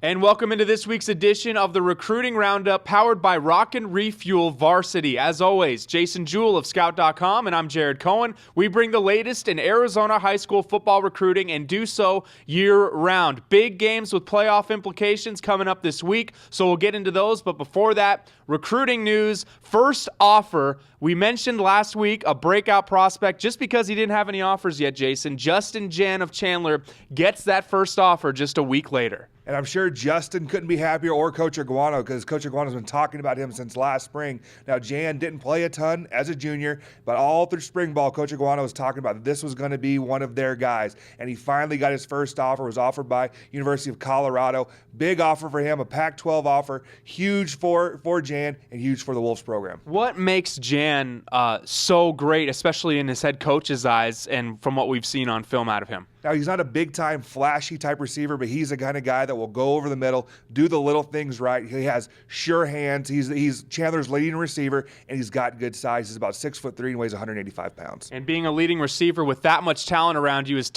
And welcome into this week's edition of the Recruiting Roundup, powered by Rock and Refuel Varsity. As always, Jason Jewell of Scout.com, and I'm Jared Cohen. We bring the latest in Arizona high school football recruiting and do so year-round. Big games with playoff implications coming up this week, so we'll get into those. But before that, recruiting news. First offer. We mentioned last week a breakout prospect just because he didn't have any offers yet, Jason. Justin Jan of Chandler gets that first offer just a week later. And I'm sure Justin couldn't be happier, or Coach Iguano, because Coach Iguano's been talking about him since last spring. Now, Jan didn't play a ton as a junior, but all through spring ball, Coach Iguano was talking about this was going to be one of their guys. And he finally got his first offer. It was offered by University of Colorado. Big offer for him, a Pac-12 offer. Huge for Jan and huge for the Wolves program. What makes Jan so great, especially in his head coach's eyes and from what we've seen on film out of him? Now, he's not a big-time, flashy type receiver, but he's the kind of guy that will go over the middle, do the little things right. He has sure hands. He's Chandler's leading receiver, and he's got good size. He's about 6'3" and weighs 185 pounds. And being a leading receiver with that much talent around you is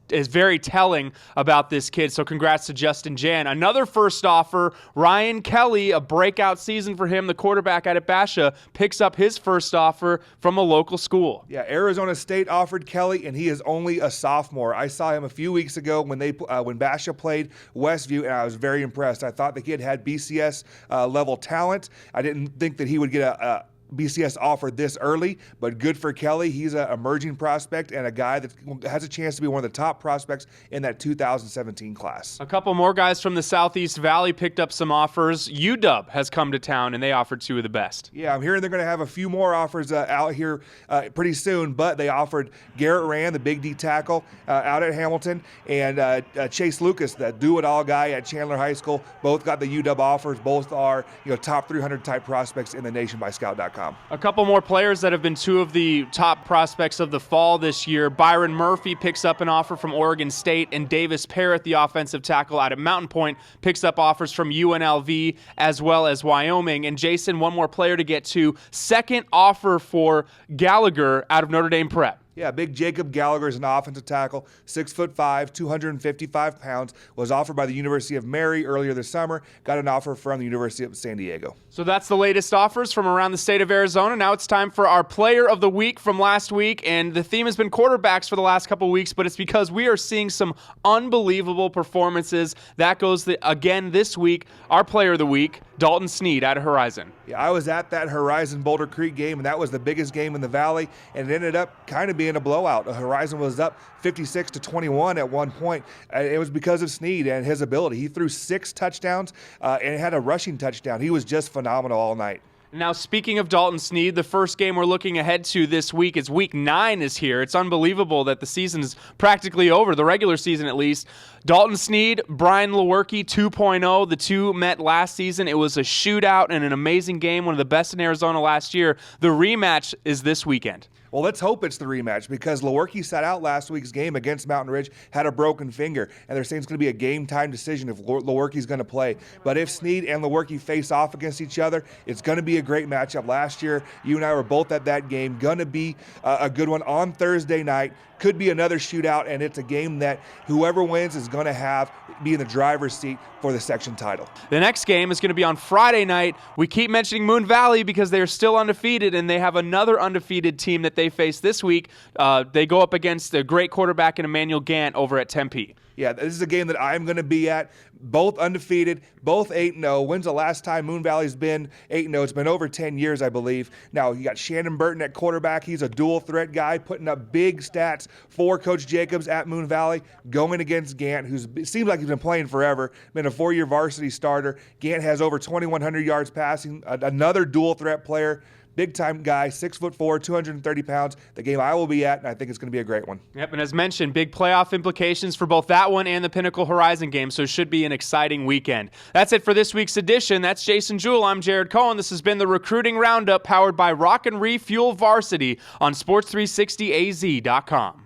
very telling about this kid. So congrats to Justin Jan. Another first offer, Ryan Kelly, a breakout season for him. The quarterback out at Basha picks up his first offer from a local school. Yeah, Arizona State offered Kelly, and he is only a sophomore. I saw him a few weeks ago when Basha played Westview, and I was very impressed. I thought the kid had BCS level talent. I didn't think that he would get a BCS offer this early, but good for Kelly. He's an emerging prospect and a guy that has a chance to be one of the top prospects in that 2017 class. A couple more guys from the Southeast Valley picked up some offers. UW has come to town, and they offered two of the best. Yeah, I'm hearing they're going to have a few more offers out here pretty soon, but they offered Garrett Rand, the big D tackle, out at Hamilton, and Chase Lucas, the do-it-all guy at Chandler High School. Both got the UW offers. Both are top 300 type prospects in the nation by Scout.com. A couple more players that have been two of the top prospects of the fall this year. Byron Murphy picks up an offer from Oregon State, and Davis Parrott, the offensive tackle out at Mountain Point, picks up offers from UNLV as well as Wyoming. And Jason, one more player to get to. Second offer for Gallagher out of Notre Dame Prep. Yeah, big Jacob Gallagher is an offensive tackle, 6'5", 255 pounds, was offered by the University of Mary earlier this summer, got an offer from the University of San Diego. So that's the latest offers from around the state of Arizona. Now it's time for our player of the week from last week, and the theme has been quarterbacks for the last couple weeks, but it's because we are seeing some unbelievable performances. That goes again this week. Our player of the week, Dalton Sneed out of Horizon. Yeah, I was at that Horizon Boulder Creek game, and that was the biggest game in the Valley, and it ended up kind of being a blowout. Horizon was up 56-21 at one point. It was because of Sneed and his ability. He threw 6 touchdowns and had a rushing touchdown. He was just phenomenal all night. Now, speaking of Dalton Sneed, the first game we're looking ahead to this week is Week 9 is here. It's unbelievable that the season is practically over, the regular season at least. Dalton Sneed, Brian Lewerke 2.0. The two met last season. It was a shootout and an amazing game, one of the best in Arizona last year. The rematch is this weekend. Well, let's hope it's the rematch, because Lewerke sat out last week's game against Mountain Ridge, had a broken finger, and they're saying it's going to be a game-time decision if Lewerke's going to play. But if Sneed and Lewerke face off against each other, it's going to be a great matchup. Last year, you and I were both at that game. Going to be a good one on Thursday night. Could be another shootout, and it's a game that whoever wins is going to be in the driver's seat for the section title. The next game is going to be on Friday night. We keep mentioning Moon Valley because they are still undefeated, and they have another undefeated team that they face this week. They go up against a great quarterback in Emmanuel Gant over at Tempe. Yeah, this is a game that I'm going to be at. Both undefeated, both 8-0. When's the last time Moon Valley's been 8-0? It's been over 10 years, I believe. Now, you got Shannon Burton at quarterback. He's a dual threat guy, putting up big stats for Coach Jacobs at Moon Valley, going against Gant, who seems like he's been playing forever, been a 4-year varsity starter. Gant has over 2,100 yards passing, another dual threat player. Big-time guy, 6'4", 230 pounds. The game I will be at, and I think it's going to be a great one. Yep, and as mentioned, big playoff implications for both that one and the Pinnacle Horizon game, so it should be an exciting weekend. That's it for this week's edition. That's Jason Jewell. I'm Jared Cohen. This has been the Recruiting Roundup, powered by Rock and Refuel Varsity on Sports360AZ.com.